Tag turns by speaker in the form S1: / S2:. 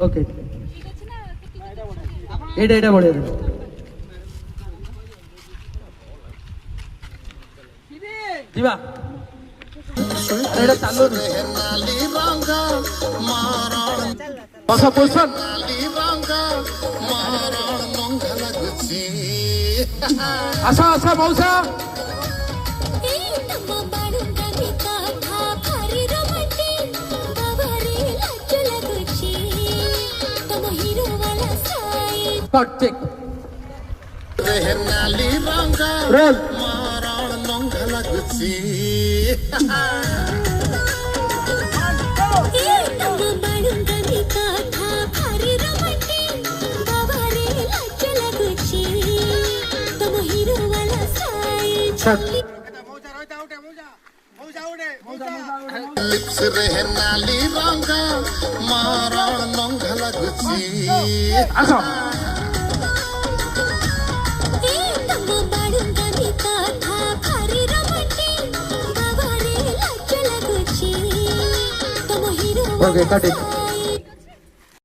S1: okay एटा एटा बढ़िया दिवा एटा चालू बसा पोजिशन आशा आशा मौसा रोल
S2: लिप्स रहे नाली रंगा मारा नंगा लगुची
S1: आशा ओके कट इट